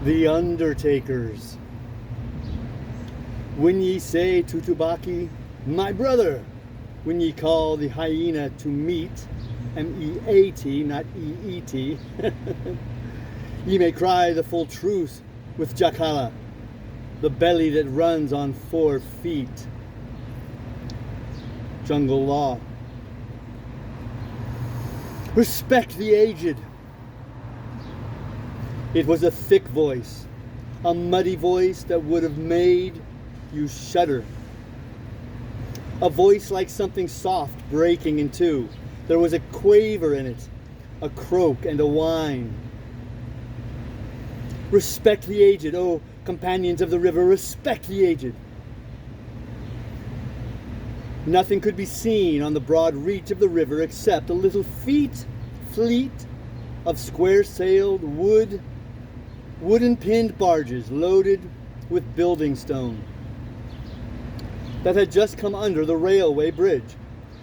The Undertakers. When ye say to Tubaki, my brother, when ye call the hyena to meat, M-E-A-T, not E-E-T, ye may cry the full truth with Jakala, the belly that runs on 4 feet. Jungle law. Respect the aged. It was a thick voice, a muddy voice that would have made you shudder. A voice like something soft breaking in two. There was a quaver in it, a croak and a whine. Respect the aged, oh companions of the river, respect the aged. Nothing could be seen on the broad reach of the river except a little fleet of square-sailed wooden pinned barges loaded with building stone that had just come under the railway bridge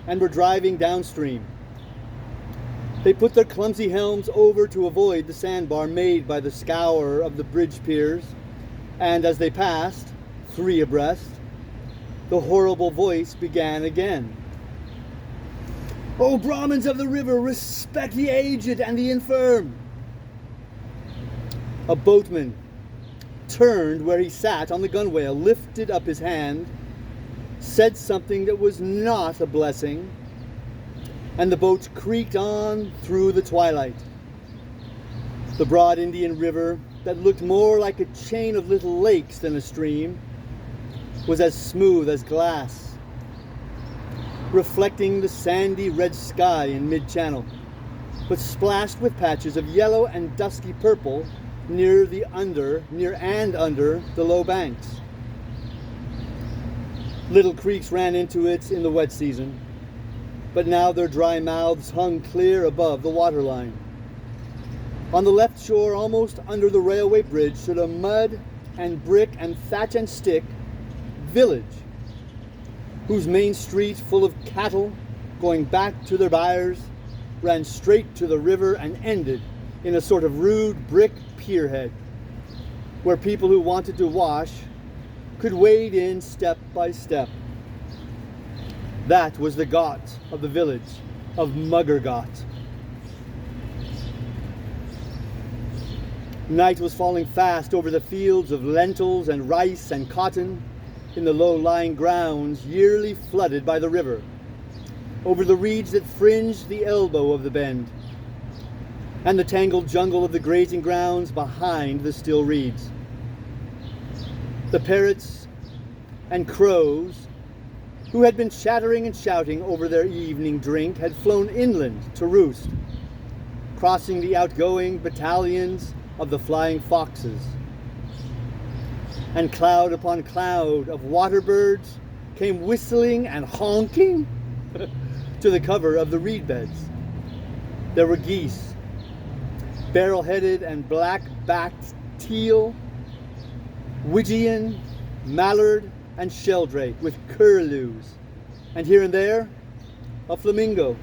and were driving downstream. They put their clumsy helms over to avoid the sandbar made by the scour of the bridge piers, and as they passed, 3 abreast, the horrible voice began again. O Brahmins of the river, respect the aged and the infirm. A boatman turned where he sat on the gunwale, lifted up his hand, said something that was not a blessing, and the boat creaked on through the twilight. The broad Indian river, that looked more like a chain of little lakes than a stream, was as smooth as glass, reflecting the sandy red sky in mid-channel, but splashed with patches of yellow and dusky purple near and under the low banks. Little creeks ran into it in the wet season, but now their dry mouths hung clear above the waterline. On the left shore, almost under the railway bridge, stood a mud and brick and thatch and stick village, whose main street, full of cattle going back to their byres, ran straight to the river and ended in a sort of rude brick pierhead, where people who wanted to wash could wade in step by step. That was the ghat of the village of Muggerghat. Night was falling fast over the fields of lentils and rice and cotton in the low-lying grounds yearly flooded by the river, over the reeds that fringed the elbow of the bend, and the tangled jungle of the grazing grounds behind the still reeds. The parrots and crows, who had been chattering and shouting over their evening drink, had flown inland to roost, crossing the outgoing battalions of the flying foxes. And cloud upon cloud of water birds came whistling and honking to the cover of the reed beds. There were geese, barrel-headed and black-backed teal, widgeon, mallard, and sheldrake with curlews, and here and there a flamingo.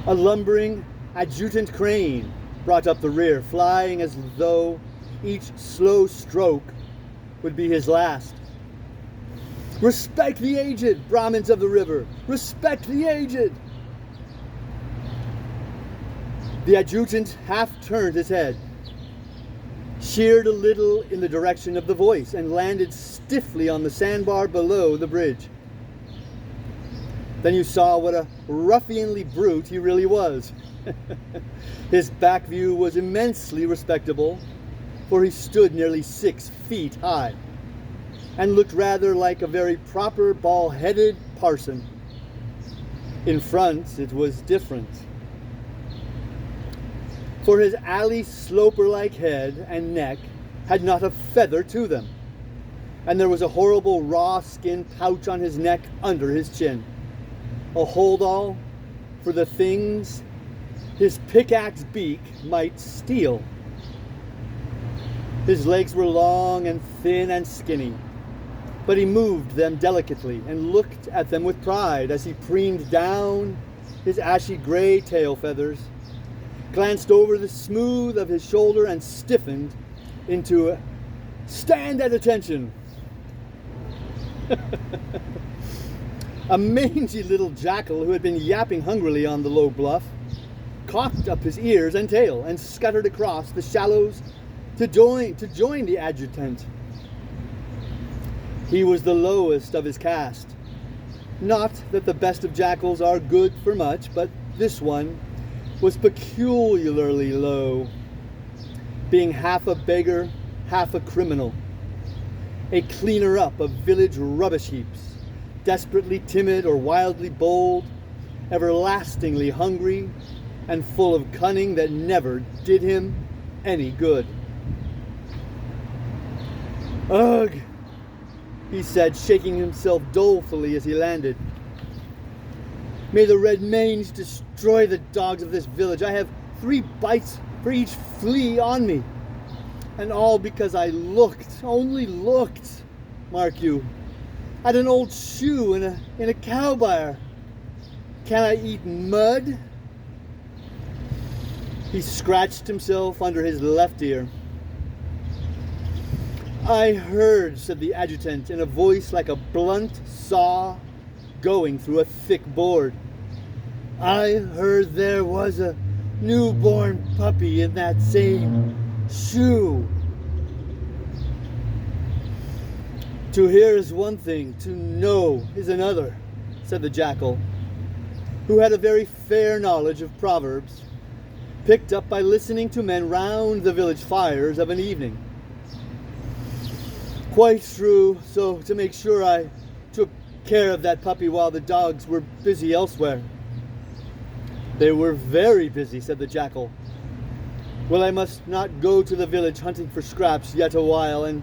A lumbering adjutant crane brought up the rear, flying as though each slow stroke would be his last. Respect the aged, Brahmins of the river! Respect the aged! The adjutant half turned his head, sheered a little in the direction of the voice, and landed stiffly on the sandbar below the bridge. Then you saw what a ruffianly brute he really was. His back view was immensely respectable, for he stood nearly 6 feet high, and looked rather like a very proper bald-headed parson. In front it was different, for his alley sloper-like head and neck had not a feather to them, and there was a horrible raw skin pouch on his neck under his chin, a hold-all for the things his pickaxe beak might steal. His legs were long and thin and skinny, but he moved them delicately and looked at them with pride as he preened down his ashy gray tail feathers, glanced over the smooth of his shoulder and stiffened into a stand at attention. A mangy little jackal who had been yapping hungrily on the low bluff cocked up his ears and tail and scuttered across the shallows to join the adjutant. He was the lowest of his caste. Not that the best of jackals are good for much, but this one was peculiarly low, being half a beggar, half a criminal, a cleaner-up of village rubbish heaps, desperately timid or wildly bold, everlastingly hungry, and full of cunning that never did him any good. "Ugh," he said, shaking himself dolefully as he landed. "May the red mange destroy the dogs of this village. I have 3 bites for each flea on me. And all because I only looked, mark you, at an old shoe in a cow byre. Can I eat mud?" He scratched himself under his left ear. "I heard," said the adjutant in a voice like a blunt saw going through a thick board. "I heard there was a newborn puppy in that same shoe." "To hear is one thing, to know is another," said the jackal, who had a very fair knowledge of proverbs, picked up by listening to men round the village fires of an evening. "Quite true, so to make sure I took care of that puppy while the dogs were busy elsewhere." "They were very busy," said the jackal. "Well, I must not go to the village hunting for scraps yet a while, and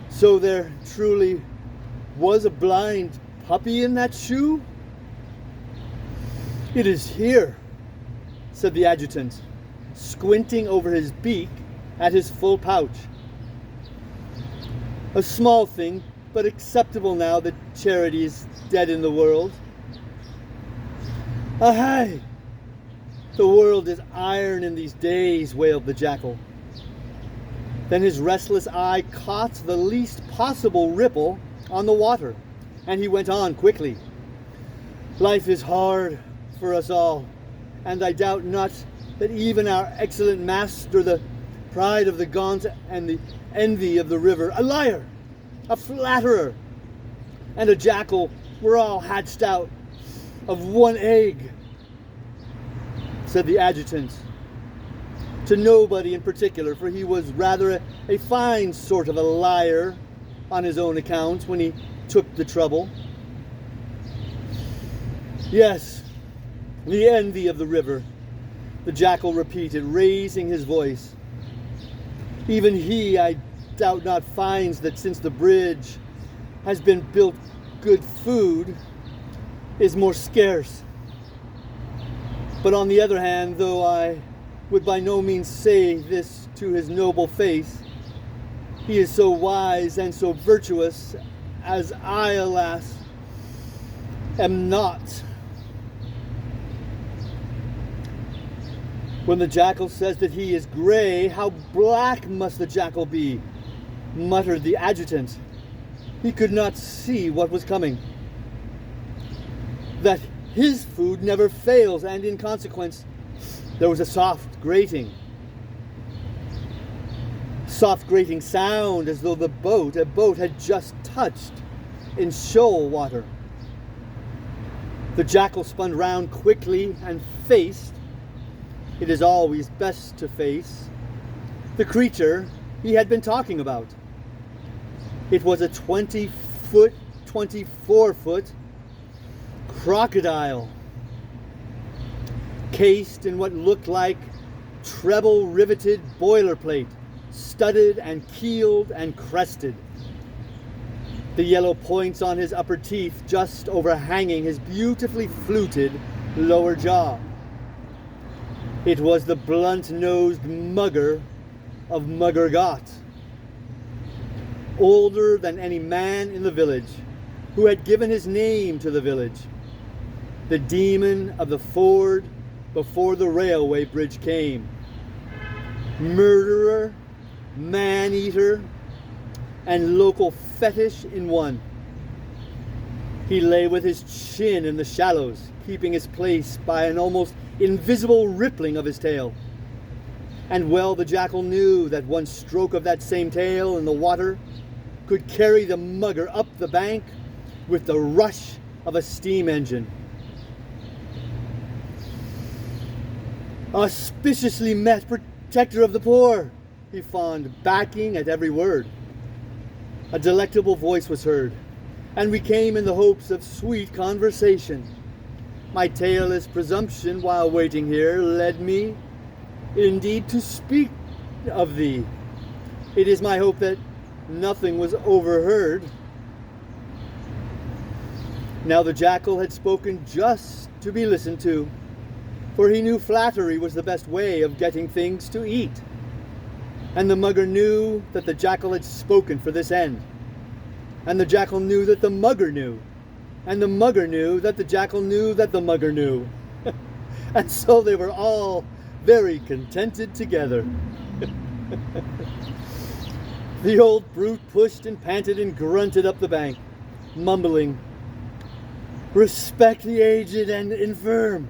so there truly was a blind puppy in that shoe?" "It is here," said the adjutant, squinting over his beak at his full pouch. "A small thing, but acceptable now that charity is dead in the world." "Ahai! The world is iron in these days," wailed the jackal. Then his restless eye caught the least possible ripple on the water, and he went on quickly. "Life is hard for us all, and I doubt not that even our excellent master, the pride of the gaunt and the envy of the river, a liar, a flatterer, and a jackal were all hatched out of one egg," said the adjutant, to nobody in particular, for he was rather a fine sort of a liar on his own account when he took the trouble. "Yes, the envy of the river," the jackal repeated, raising his voice. "Even he, I doubt not, finds that since the bridge has been built, good food is more scarce. But on the other hand, though I would by no means say this to his noble face, he is so wise and so virtuous as I, alas, am not." "When the jackal says that he is gray, how black must the jackal be?" muttered the adjutant. He could not see what was coming. "That his food never fails, and in consequence there was a soft grating sound as though a boat had just touched in shoal water. The jackal spun round quickly and faced, it is always best to face, the creature he had been talking about. It was a 24-foot crocodile, cased in what looked like treble riveted boilerplate, studded and keeled and crested. The yellow points on his upper teeth just overhanging his beautifully fluted lower jaw. It was the blunt-nosed mugger of Muggergot, older than any man in the village, who had given his name to the village, the demon of the ford before the railway bridge came. Murderer, man-eater, and local fetish in one. He lay with his chin in the shallows, keeping his place by an almost invisible rippling of his tail. And well the jackal knew that one stroke of that same tail in the water could carry the mugger up the bank with the rush of a steam engine. Auspiciously met, protector of the poor, he fawned, backing at every word. A delectable voice was heard, and we came in the hopes of sweet conversation. My tailless presumption while waiting here led me, indeed, to speak of thee. It is my hope that nothing was overheard. Now the jackal had spoken just to be listened to, for he knew flattery was the best way of getting things to eat. And the mugger knew that the jackal had spoken for this end. And the jackal knew that the mugger knew. And the mugger knew that the jackal knew that the mugger knew. And so they were all very contented together. The old brute pushed and panted and grunted up the bank, mumbling, "Respect the aged and infirm."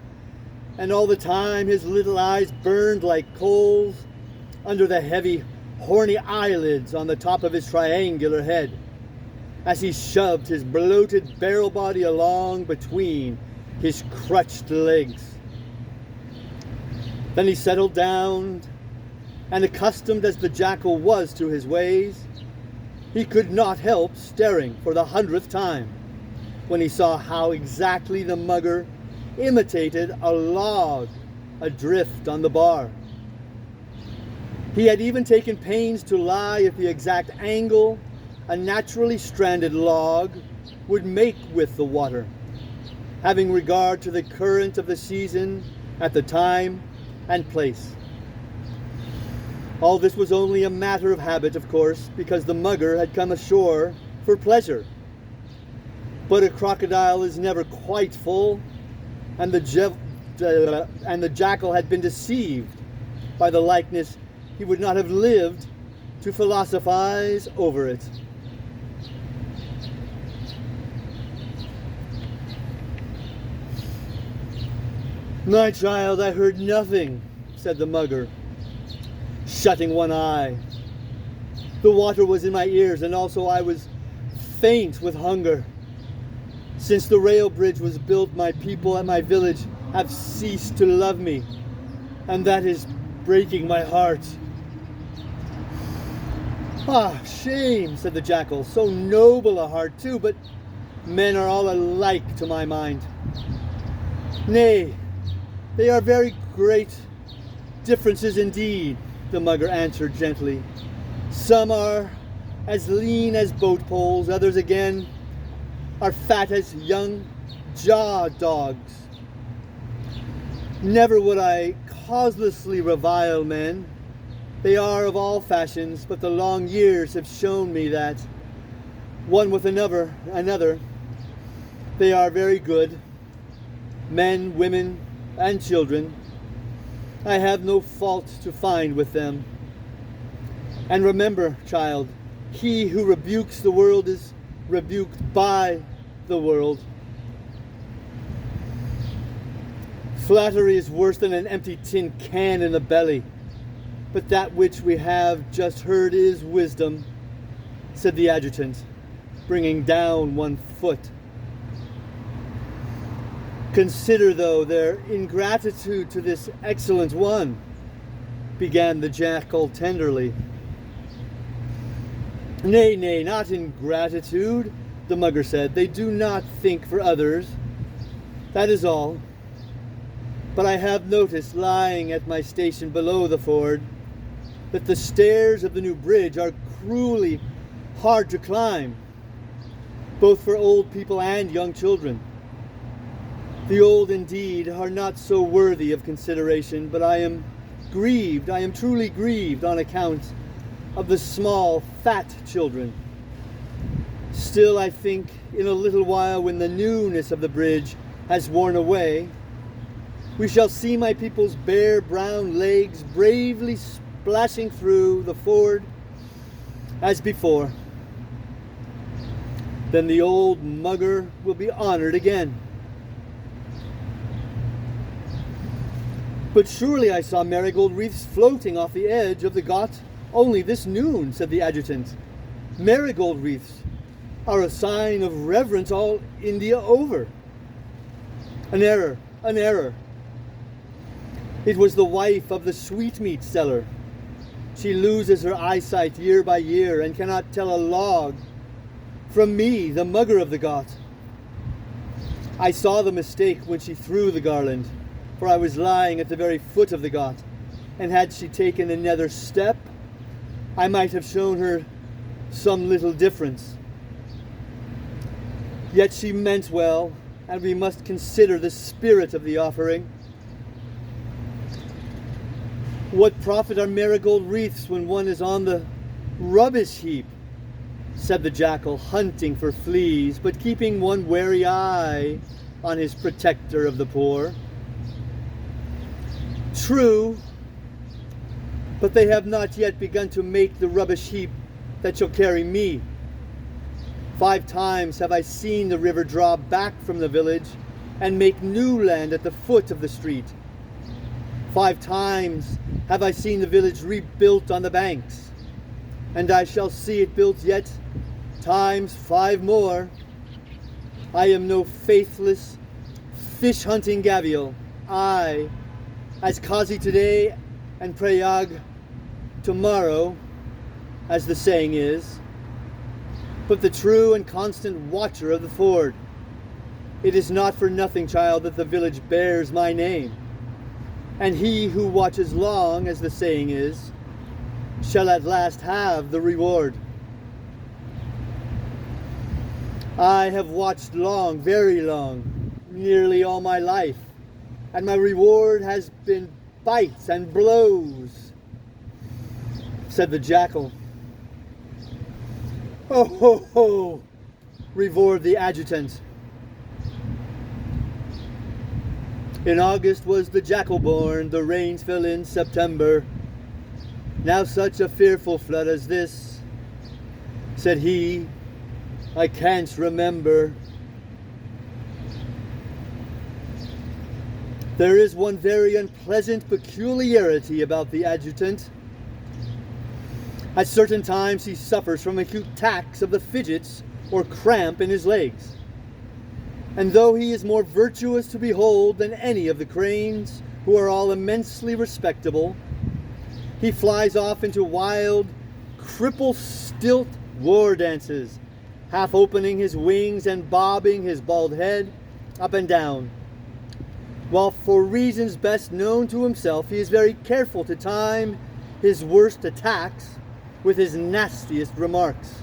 And all the time his little eyes burned like coals under the heavy, horny eyelids on the top of his triangular head, as he shoved his bloated barrel body along between his crutched legs. Then he settled down, and accustomed as the jackal was to his ways, he could not help staring for the 100th time when he saw how exactly the mugger imitated a log adrift on the bar. He had even taken pains to lie at the exact angle a naturally stranded log would make with the water, having regard to the current of the season at the time and place. All this was only a matter of habit, of course, because the mugger had come ashore for pleasure. But a crocodile is never quite full, and the jackal had been deceived by the likeness. He would not have lived to philosophize over it. "My child, I heard nothing," said the mugger, shutting one eye. "The water was in my ears, and also I was faint with hunger. Since the rail bridge was built, my people at my village have ceased to love me, and that is breaking my heart." "Ah, shame," said the jackal. "So noble a heart too, but men are all alike to my mind." "Nay, they are very great differences indeed," the mugger answered gently. "Some are as lean as boat poles, others again are fat as young jaw dogs. Never would I causelessly revile men. They are of all fashions, but the long years have shown me that, one with another, they are very good, men, women, and children. I have no fault to find with them. And remember, child, he who rebukes the world is rebuked by the world. Flattery is worse than an empty tin can in the belly, but that which we have just heard is wisdom," said the adjutant, bringing down one foot. "Consider, though, their ingratitude to this excellent one," began the jackal tenderly. "Nay, nay, not ingratitude," the mugger said. "They do not think for others. That is all. But I have noticed, lying at my station below the ford, that the stairs of the new bridge are cruelly hard to climb, both for old people and young children. The old, indeed, are not so worthy of consideration, but I am truly grieved on account of the small, fat children. Still, I think in a little while, when the newness of the bridge has worn away, We shall see my people's bare brown legs bravely splashing through the ford as before. Then the old mugger will be honored again. But surely I saw marigold wreaths floating off the edge of the Ghat only this noon, said the adjutant. Marigold wreaths are a sign of reverence all India over. An error, an error. It was the wife of the sweetmeat seller. She loses her eyesight year by year and cannot tell a log from me, the mugger of the Ghat. I saw the mistake when she threw the garland, for I was lying at the very foot of the Ghat, and had she taken another step, I might have shown her some little difference. Yet she meant well, and we must consider the spirit of the offering. What profit are marigold wreaths when one is on the rubbish heap? Said the jackal, hunting for fleas, but keeping one wary eye on his protector of the poor. True, but they have not yet begun to make the rubbish heap that shall carry me. 5 times have I seen the river draw back from the village and make new land at the foot of the street. 5 times have I seen the village rebuilt on the banks, and I shall see it built yet times 5 more. I am no faithless fish-hunting gavial. I, as Kazi today and Prayag tomorrow, as the saying is, but the true and constant watcher of the ford. It is not for nothing, child, that the village bears my name. And he who watches long, as the saying is, shall at last have the reward. I have watched long, very long, nearly all my life, and my reward has been bites and blows, said the jackal. Ho, ho, ho, roared the adjutant. In August was the jackal born, the rains fell in September. Now such a fearful flood as this, said he, I can't remember. There is one very unpleasant peculiarity about the adjutant. At certain times he suffers from acute attacks of the fidgets or cramp in his legs. And though he is more virtuous to behold than any of the cranes, who are all immensely respectable, he flies off into wild, cripple-stilt war dances, half opening his wings and bobbing his bald head up and down, while for reasons best known to himself he is very careful to time his worst attacks with his nastiest remarks.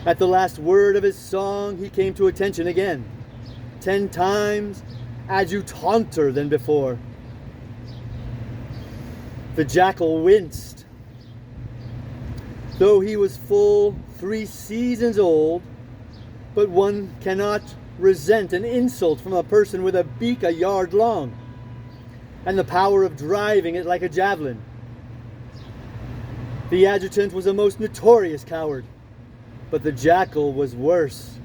At the last word of his song he came to attention again, 10 times adjutanter than before. The jackal winced. Though he was full 3 seasons old, but one cannot resent an insult from a person with a beak a yard long, and the power of driving it like a javelin. The adjutant was a most notorious coward, but the jackal was worse.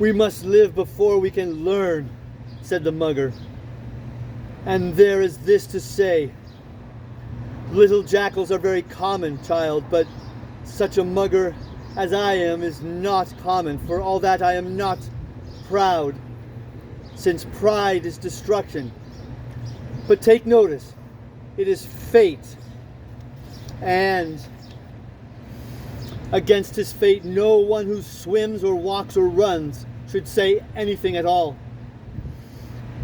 We must live before we can learn, said the mugger. And there is this to say. Little jackals are very common, child, but such a mugger as I am is not common. For all that I am not proud, since pride is destruction. But take notice, it is fate, and against his fate no one who swims or walks or runs should say anything at all.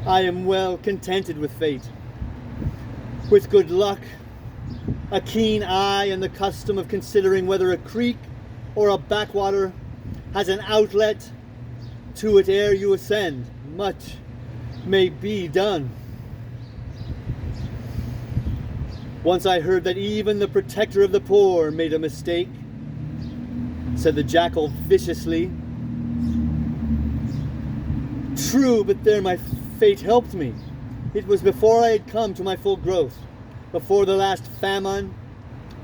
I am well contented with fate. With good luck, a keen eye, and the custom of considering whether a creek or a backwater has an outlet to it ere you ascend, much may be done. Once I heard that even the protector of the poor made a mistake, said the jackal viciously. True, but there my fate helped me. It was before I had come to my full growth, before the last famine,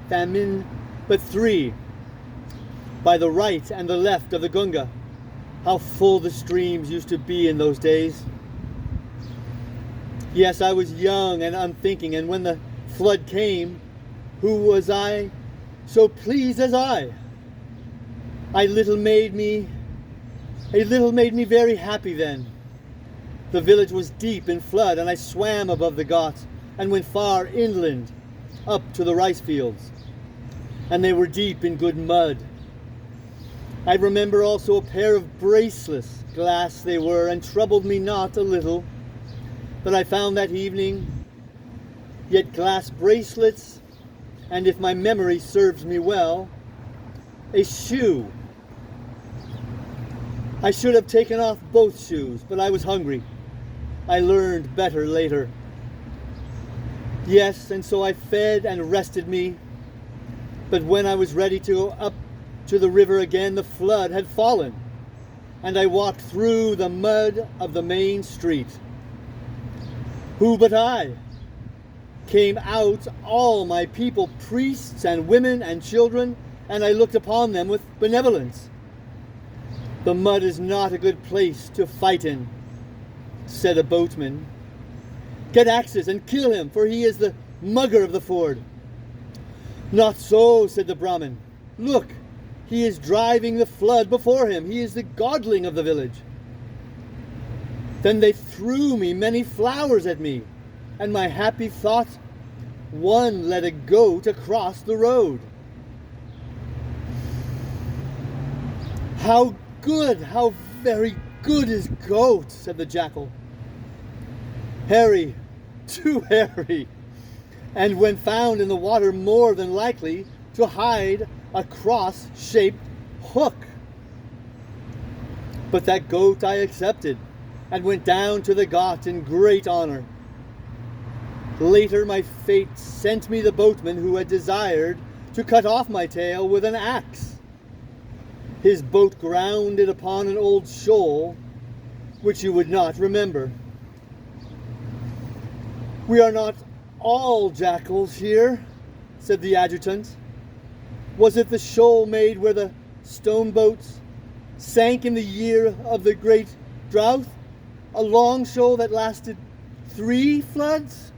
but 3, by the right and the left of the Gunga. How full the streams used to be in those days. Yes, I was young and unthinking, and when the flood came, who was I so pleased as I? A little made me very happy then. The village was deep in flood, and I swam above the ghats and went far inland up to the rice fields, and they were deep in good mud. I remember also a pair of bracelets, glass they were, and troubled me not a little, but I found that evening yet glass bracelets, and if my memory serves me well, a shoe. I should have taken off both shoes, but I was hungry. I learned better later. Yes, and so I fed and rested me, but when I was ready to go up to the river again, the flood had fallen, and I walked through the mud of the main street. Who but I? Came out all my people, priests and women and children, and I looked upon them with benevolence. The mud is not a good place to fight in, said a boatman. Get axes and kill him, for he is the mugger of the ford. Not so, said the Brahmin. Look, he is driving the flood before him. He is the godling of the village. Then they threw me many flowers at me, and my happy thought, one let a goat across the road. How good, how very good is goat, said the jackal. Hairy, too hairy, and when found in the water more than likely to hide a cross-shaped hook. But that goat I accepted, and went down to the ghat in great honor. Later my fate sent me the boatman who had desired to cut off my tail with an axe. His boat grounded upon an old shoal, which you would not remember. We are not all jackals here, said the adjutant. Was it the shoal made where the stone boats sank in the year of the great drought? A long shoal that lasted 3 floods?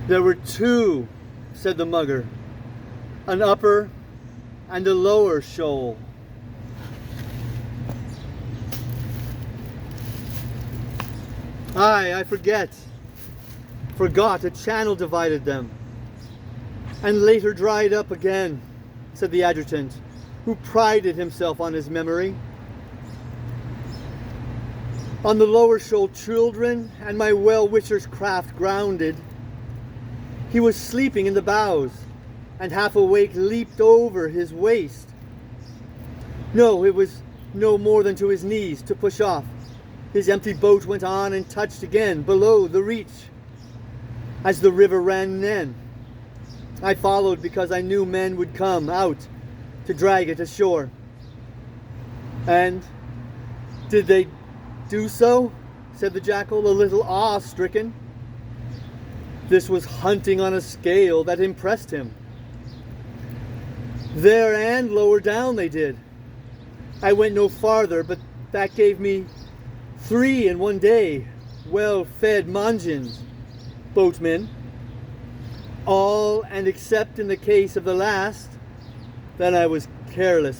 There were 2, said the mugger, an upper and a lower shoal. Aye, I forgot a channel divided them, and later dried up again, said the adjutant, who prided himself on his memory. On the lower shoal, children and my well-wisher's craft grounded. He was sleeping in the bows, and half awake leaped over his waist. No, it was no more than to his knees to push off. His empty boat went on and touched again below the reach. As the river ran then, I followed because I knew men would come out to drag it ashore. And did they do so? Said the jackal, a little awe-stricken. This was hunting on a scale that impressed him. There and lower down they did. I went no farther, but that gave me 3 in one day, well-fed manjins, boatmen, all and except in the case of the last, then I was careless.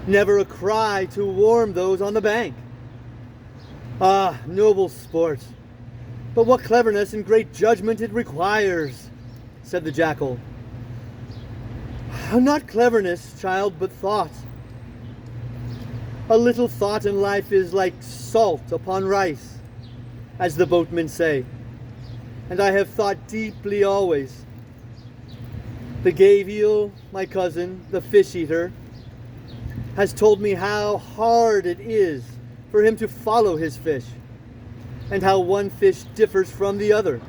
Never a cry to warm those on the bank. Ah, noble sport, but what cleverness and great judgment it requires, said the jackal. Not cleverness, child, but thought. A little thought in life is like salt upon rice, as the boatmen say, and I have thought deeply always. The Gavial, my cousin, the fish-eater, has told me how hard it is for him to follow his fish, and how one fish differs from the other,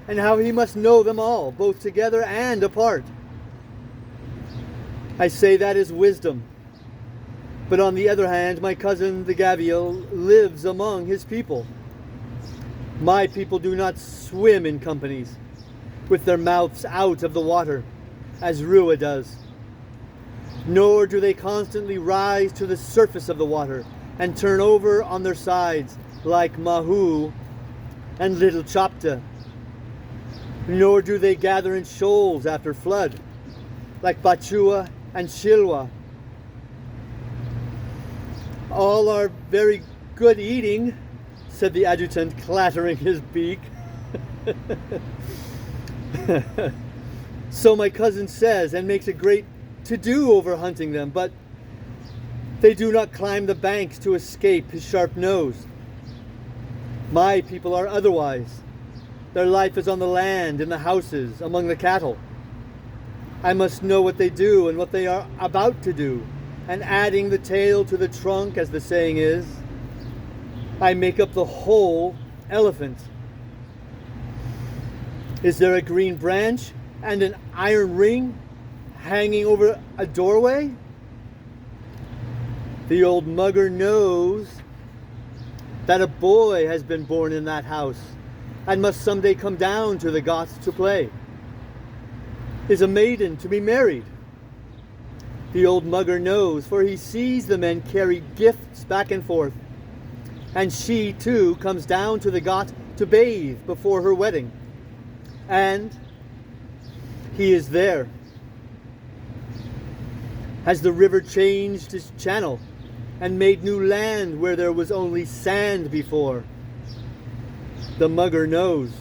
and how he must know them all, both together and apart. I say that is wisdom, But on the other hand, my cousin the Gavial lives among his people. My people do not swim in companies, with their mouths out of the water, as Rua does. Nor do they constantly rise to the surface of the water and turn over on their sides like Mahu and Little Chapta. Nor do they gather in shoals after flood, like Bachua and Shilwa. All are very good eating, said the adjutant, clattering his beak. So my cousin says, and makes a great to-do over hunting them, but they do not climb the banks to escape his sharp nose. My people are otherwise. Their life is on the land, in the houses, among the cattle. I must know what they do and what they are about to do, and adding the tail to the trunk, as the saying is, I make up the whole elephant. Is there a green branch and an iron ring hanging over a doorway? The old mugger knows that a boy has been born in that house and must someday come down to the Goths to play. Is a maiden to be married? The old mugger knows, for he sees the men carry gifts back and forth, and she too comes down to the Goth to bathe before her wedding. And he is there. Has the river changed its channel and made new land where there was only sand before? The mugger knows.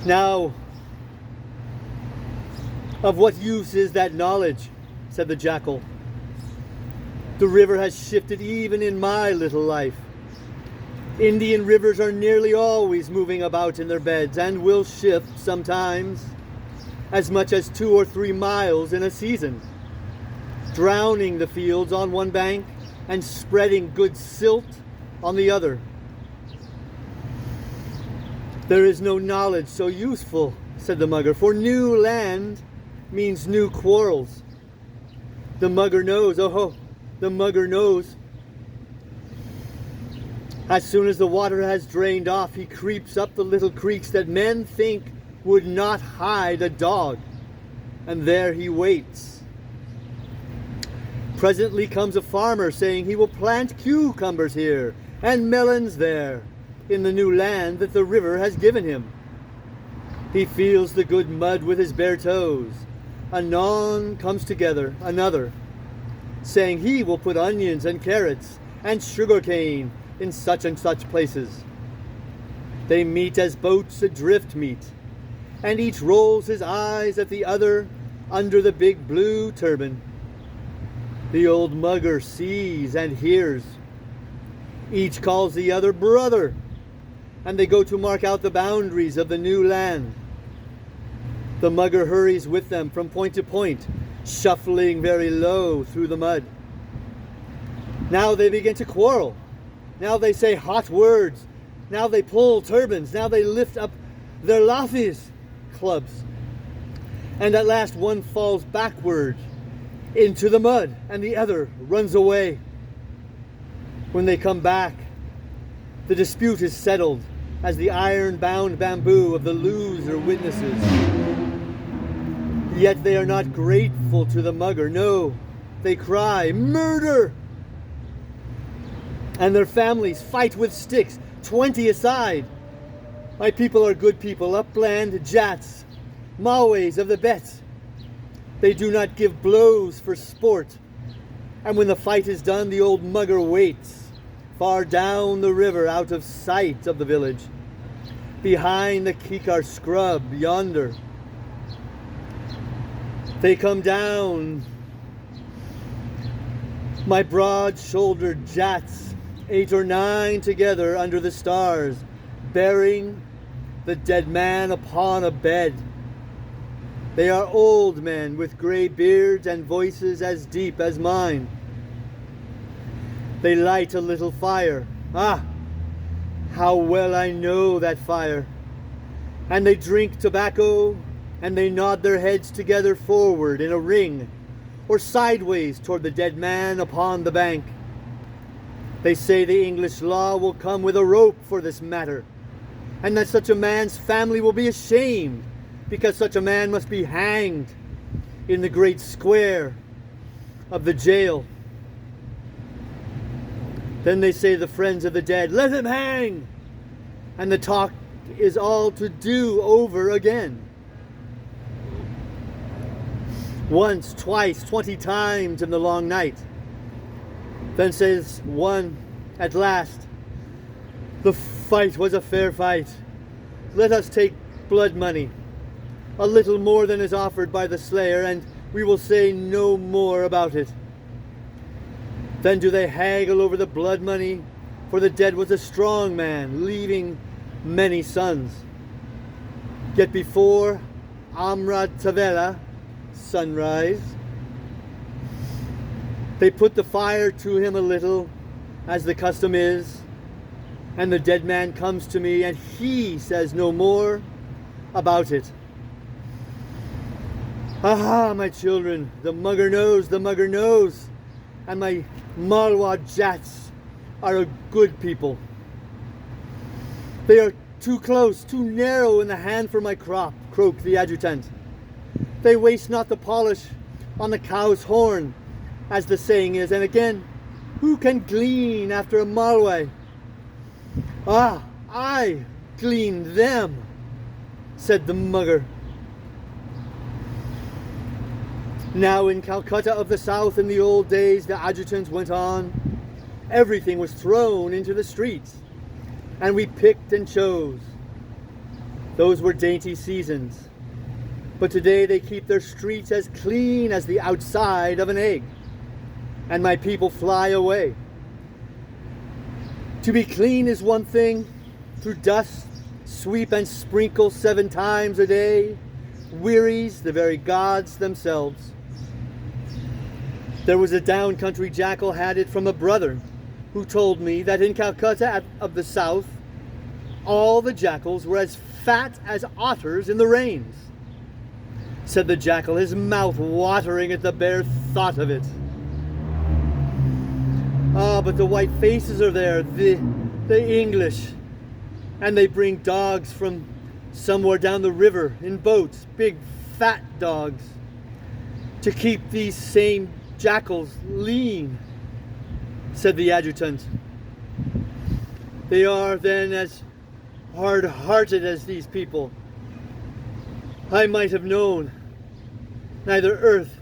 Now, of what use is that knowledge, said the jackal. The river has shifted even in my little life. Indian rivers are nearly always moving about in their beds, and will shift sometimes as much as 2 or 3 miles in a season, drowning the fields on one bank and spreading good silt on the other. There is no knowledge so useful, said the mugger, for new land means new quarrels. The mugger knows, the mugger knows. As soon as the water has drained off, he creeps up the little creeks that men think would not hide a dog, and there he waits. Presently comes a farmer saying he will plant cucumbers here and melons there in the new land that the river has given him. He feels the good mud with his bare toes. Anon comes together another, saying he will put onions and carrots and sugar cane in such and such places. They meet as boats adrift meet, and each rolls his eyes at the other under the big blue turban. The old mugger sees and hears. Each calls the other brother, and they go to mark out the boundaries of the new land. The mugger hurries with them from point to point, shuffling very low through the mud. Now they begin to quarrel. Now they say hot words. Now they pull turbans. Now they lift up their lathis, clubs. And at last one falls backward into the mud, and the other runs away. When they come back, the dispute is settled as the iron-bound bamboo of the loser witnesses. Yet they are not grateful to the mugger. No, they cry, "Murder!" And their families fight with sticks, 20 aside. My people are good people, upland Jats, Maoris of the Bet. They do not give blows for sport. And when the fight is done, the old mugger waits far down the river out of sight of the village, behind the Kikar scrub yonder. They come down, my broad-shouldered Jats, 8 or 9 together under the stars, bearing the dead man upon a bed. They are old men with grey beards and voices as deep as mine. They light a little fire. Ah, how well I know that fire. And they drink tobacco and they nod their heads together forward in a ring, or sideways toward the dead man upon the bank. They say the English law will come with a rope for this matter, and that such a man's family will be ashamed, because such a man must be hanged in the great square of the jail. Then they say, the friends of the dead, let him hang! And the talk is all to do over again. Once, twice, 20 times in the long night. Then says one at last, the fight was a fair fight. Let us take blood money, a little more than is offered by the slayer, and we will say no more about it. Then do they haggle over the blood money, for the dead was a strong man, leaving many sons. Yet before Amra Tavela, sunrise, they put the fire to him a little, as the custom is, and the dead man comes to me, and he says no more about it. Aha, my children, the mugger knows, and my Malwa Jats are a good people. They are too close, too narrow in the hand for my crop, croaked the adjutant. They waste not the polish on the cow's horn, as the saying is, and again, who can glean after a Malway? Ah, I glean them, said the mugger. Now in Calcutta of the South in the old days, the adjutant went on, everything was thrown into the streets, and we picked and chose. Those were dainty seasons. But today they keep their streets as clean as the outside of an egg, and my people fly away. To be clean is one thing, through dust, sweep and sprinkle 7 times a day, wearies the very gods themselves. There was a down country jackal had it from a brother, who told me that in Calcutta of the South, all the jackals were as fat as otters in the rains. Said the jackal, his mouth watering at the bare thought of it. Ah, but the white faces are there, the English, and they bring dogs from somewhere down the river in boats, big fat dogs, to keep these same jackals lean, said the adjutant. They are then as hard-hearted as these people. I might have known. Neither earth,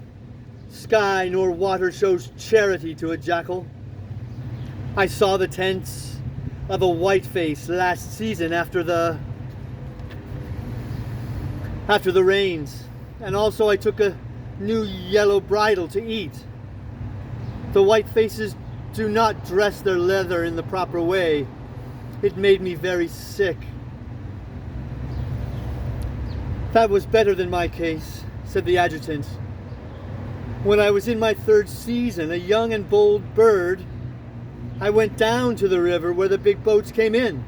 sky, nor water shows charity to a jackal. I saw the tents of a whiteface last season after the rains, and also I took a new yellow bridle to eat. The white faces do not dress their leather in the proper way. It made me very sick. That was better than my case, said the adjutant. When I was in my 3rd season, a young and bold bird, I went down to the river where the big boats came in.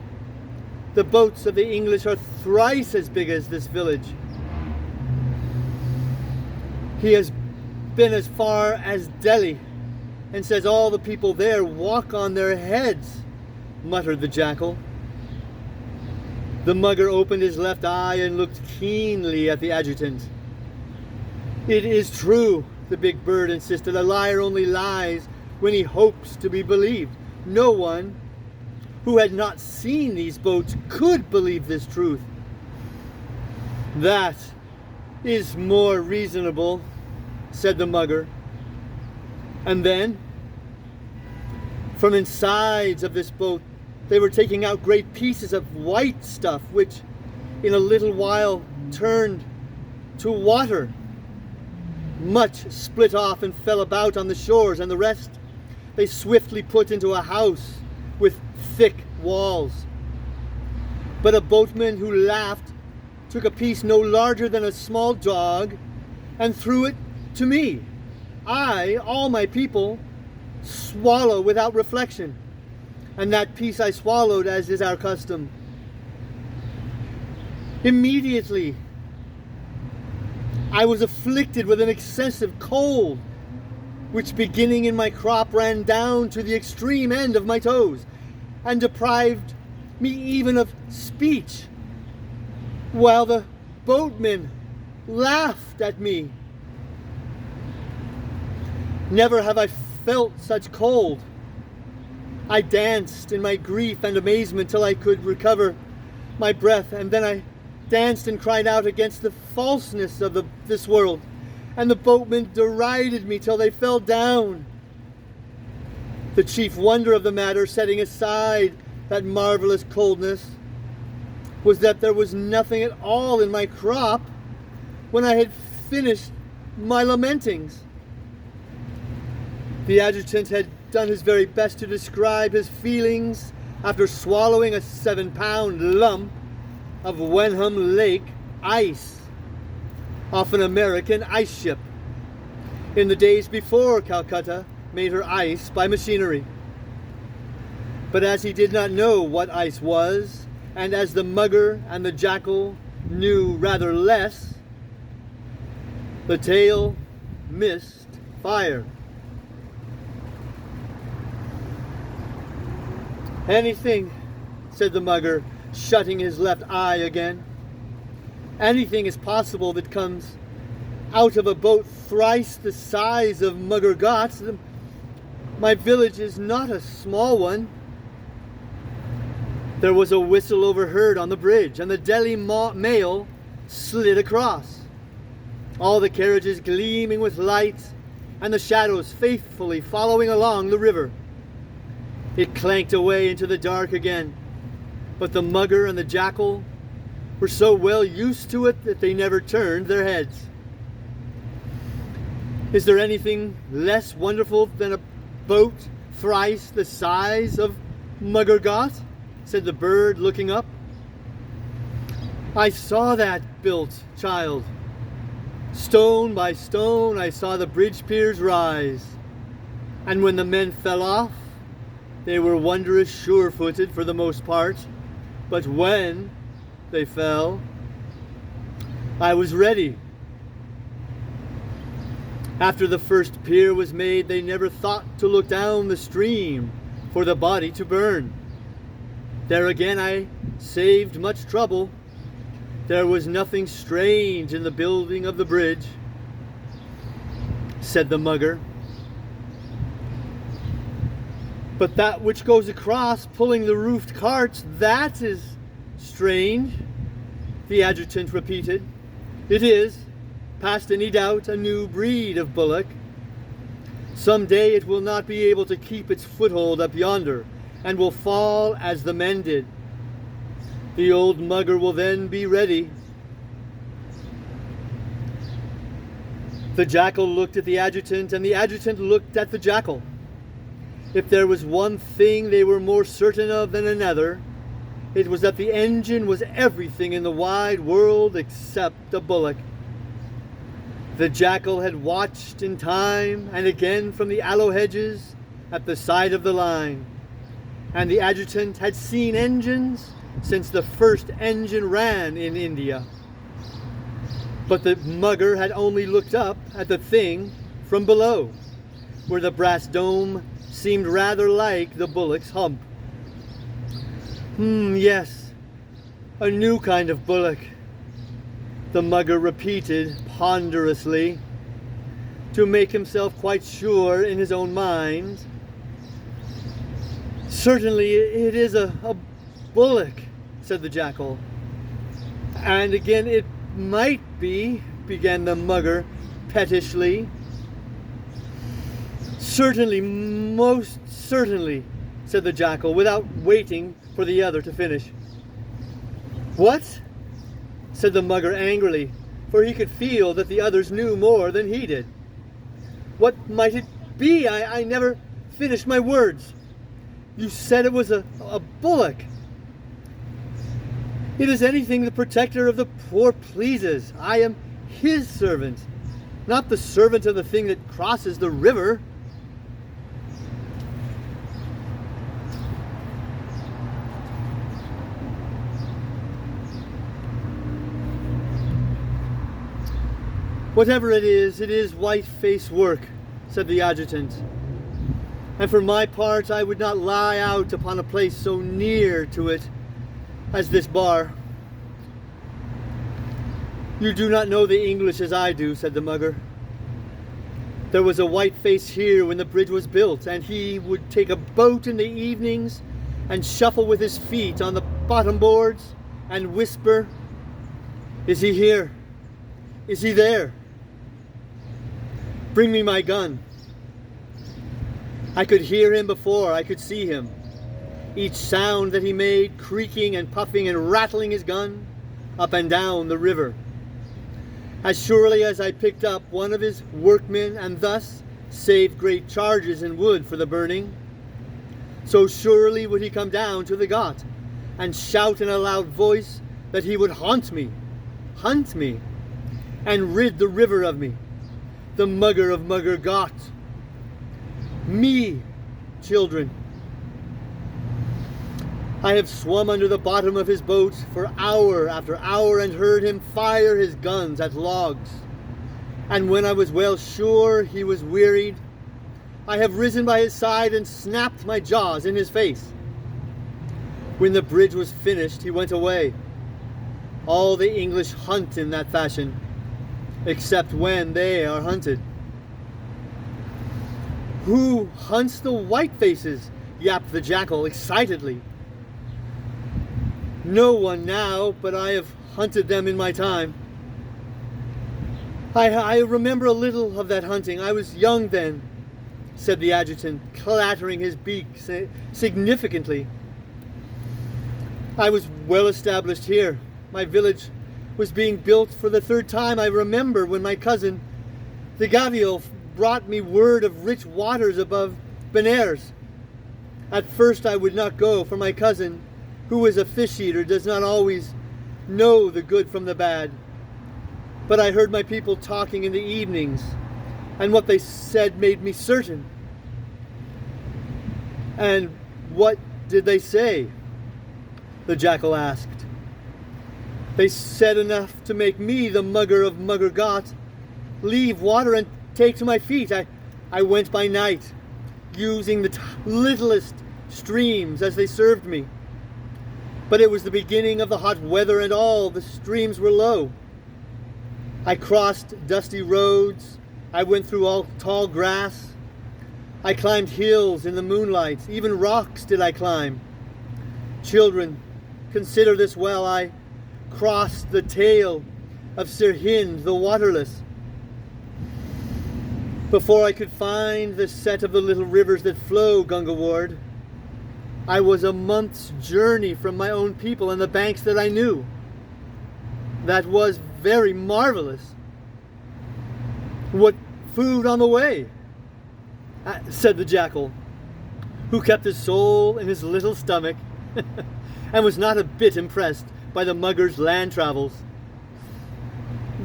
The boats of the English are thrice as big as this village. He has been as far as Delhi, and says all the people there walk on their heads, muttered the jackal. The mugger opened his left eye and looked keenly at the adjutant. It is true, the big bird insisted. A liar only lies when he hopes to be believed. No one who had not seen these boats could believe this truth. That is more reasonable, said the mugger. And then, from insides of this boat, they were taking out great pieces of white stuff, which in a little while turned to water. Much split off and fell about on the shores, and the rest they swiftly put into a house with thick walls. But a boatman who laughed took a piece no larger than a small dog and threw it to me. I, all my people, swallow without reflection, and that piece I swallowed as is our custom. Immediately I was afflicted with an excessive cold, which beginning in my crop ran down to the extreme end of my toes, and deprived me even of speech, while the boatmen laughed at me. Never have I felt such cold. I danced in my grief and amazement till I could recover my breath, and then I danced and cried out against the falseness of this world, and the boatmen derided me till they fell down. The chief wonder of the matter, setting aside that marvelous coldness, was that there was nothing at all in my crop when I had finished my lamentings. The adjutant had done his very best to describe his feelings after swallowing a 7-pound lump of Wenham Lake ice off an American ice ship in the days before Calcutta made her ice by machinery. But as he did not know what ice was, and as the mugger and the jackal knew rather less, the tale missed fire. "Anything," said the mugger, shutting his left eye again. "Anything is possible that comes out of a boat thrice the size of Mugger Gotts. My village is not a small one." There was a whistle overheard on the bridge, and the Delhi mail slid across, all the carriages gleaming with light, and the shadows faithfully following along the river. It clanked away into the dark again, but the mugger and the jackal were so well used to it that they never turned their heads. "Is there anything less wonderful than a boat thrice the size of Mugger Ghaut?" said the bird, looking up. "I saw that built, child. Stone by stone I saw the bridge piers rise, and when the men fell off, they were wondrous sure-footed for the most part, but when they fell, I was ready. After the first pier was made, they never thought to look down the stream for the body to burn. There again I saved much trouble. There was nothing strange in the building of the bridge," said the mugger. "But that which goes across, pulling the roofed carts, that is strange," the adjutant repeated. "It is, past any doubt, a new breed of bullock. Some day it will not be able to keep its foothold up yonder, and will fall as the men did. The old mugger will then be ready." The jackal looked at the adjutant, and the adjutant looked at the jackal. If there was one thing they were more certain of than another, it was that the engine was everything in the wide world except a bullock. The jackal had watched in time and again from the aloe hedges at the side of the line, and the adjutant had seen engines since the first engine ran in India. But the mugger had only looked up at the thing from below, where the brass dome seemed rather like the bullock's hump. Yes, a new kind of bullock," the mugger repeated ponderously, to make himself quite sure in his own mind. "Certainly it is a bullock," said the jackal. "And again it might be," began the mugger pettishly. "Certainly, most certainly," said the jackal, without waiting for the other to finish. "What?" said the mugger angrily, for he could feel that the others knew more than he did. "What might it be? I never finished my words. You said it was a bullock." "It is anything the protector of the poor pleases. I am his servant, not the servant of the thing that crosses the river." Whatever it is white-face work, said the adjutant. And for my part, I would not lie out upon a place so near to it as this bar. You do not know the English as I do, said the mugger. There was a white face here when the bridge was built, and he would take a boat in the evenings and shuffle with his feet on the bottom boards and whisper, "Is he here? Is he there? Bring me my gun." I could hear him before I could see him. Each sound that he made, creaking and puffing and rattling his gun up and down the river. As surely as I picked up one of his workmen and thus saved great charges in wood for the burning, so surely would he come down to the Ghat and shout in a loud voice that he would hunt me, and rid the river of me, the mugger of Mugger Ghat. Me, children. I have swum under the bottom of his boat for hour after hour and heard him fire his guns at logs. And when I was well sure he was wearied, I have risen by his side and snapped my jaws in his face. When the bridge was finished, he went away. All the English hunt in that fashion, except when they are hunted. Who hunts the white faces? Yapped the jackal excitedly. No one now, but I have hunted them in my time. I remember a little of that hunting. I was young then, said the adjutant, clattering his beak significantly. I was well established here. My village was being built for the third time. I remember when my cousin, the Gavial, brought me word of rich waters above Benares. At first I would not go, for my cousin, who is a fish eater, does not always know the good from the bad. But I heard my people talking in the evenings, and what they said made me certain. And what did they say? The jackal asked. They said enough to make me, the mugger of Mugger Ghat, leave water and take to my feet. I went by night, using the littlest streams as they served me. But it was the beginning of the hot weather and all the streams were low. I crossed dusty roads. I went through all tall grass. I climbed hills in the moonlight. Even rocks did I climb. Children, consider this well. I crossed the tail of Sirhind the waterless. Before I could find the set of the little rivers that flow Gungaward, I was a month's journey from my own people and the banks that I knew. That was very marvelous. What food on the way? Said the jackal, who kept his soul in his little stomach and was not a bit impressed by the mugger's land travels.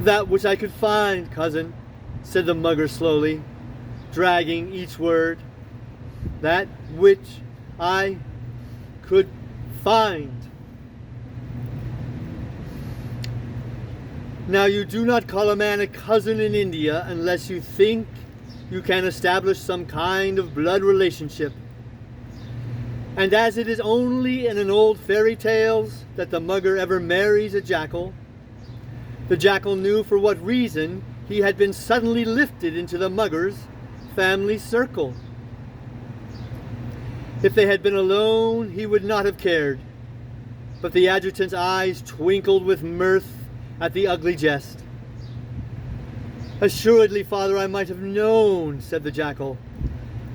That which I could find, cousin, said the mugger slowly, dragging each word. That which I could find. Now you do not call a man a cousin in India unless you think you can establish some kind of blood relationship. And as it is only in an old fairy tales that the mugger ever marries a jackal, the jackal knew for what reason he had been suddenly lifted into the mugger's family circle. If they had been alone, he would not have cared. But the adjutant's eyes twinkled with mirth at the ugly jest. Assuredly, father, I might have known, said the jackal.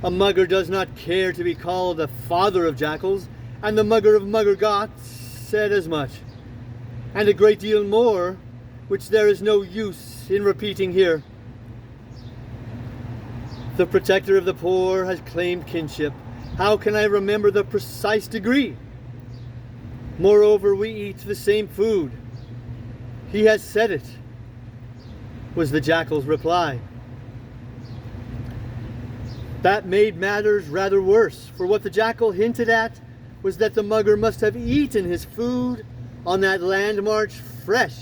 A mugger does not care to be called the father of jackals, and the mugger of Mugger Ghat said as much, and a great deal more, which there is no use in repeating here. The protector of the poor has claimed kinship. How can I remember the precise degree? Moreover, we eat the same food. He has said it, was the jackal's reply. That made matters rather worse, for what the jackal hinted at was that the mugger must have eaten his food on that land march fresh,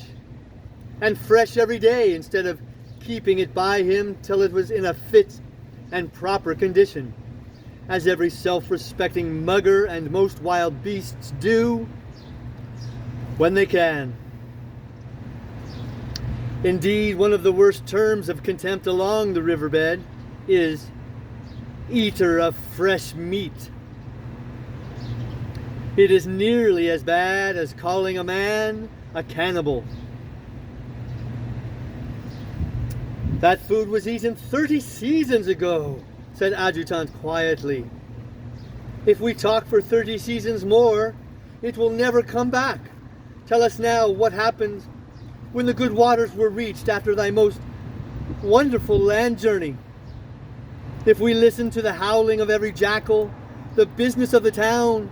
and fresh every day instead of keeping it by him till it was in a fit and proper condition, as every self-respecting mugger and most wild beasts do when they can. Indeed, one of the worst terms of contempt along the riverbed is eater of fresh meat. It is nearly as bad as calling a man a cannibal. That food was eaten 30 seasons ago, said Adjutant quietly. If we talk for 30 seasons more, it will never come back. Tell us now what happened when the good waters were reached after thy most wonderful land journey. If we listened to the howling of every jackal, the business of the town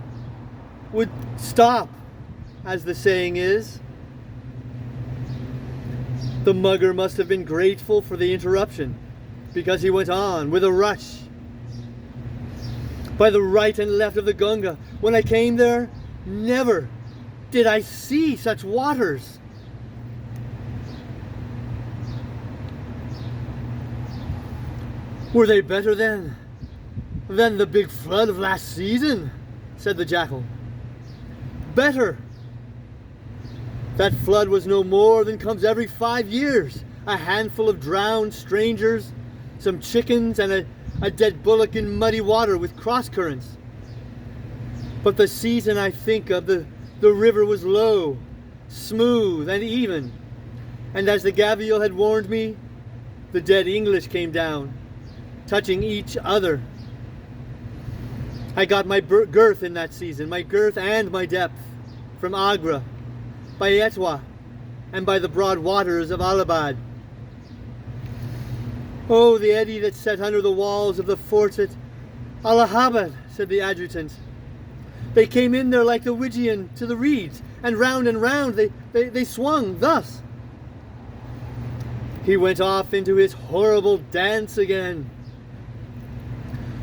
would stop, as the saying is. The mugger must have been grateful for the interruption, because he went on with a rush. By the right and left of the Gunga, when I came there, never did I see such waters. Were they better then than the big flood of last season? Said the jackal. Better. That flood was no more than comes every 5 years. A handful of drowned strangers, some chickens, and a dead bullock in muddy water with cross currents. But the season I think of, the river was low, smooth, and even. And as the Gavial had warned me, the dead English came down, touching each other. I got my girth in that season, my girth and my depth, from Agra, by Etwa, and by the broad waters of Allahabad. Oh, the eddy that set under the walls of the fort at Allahabad, said the adjutant. They came in there like the Wigian to the reeds, and round they swung thus. He went off into his horrible dance again,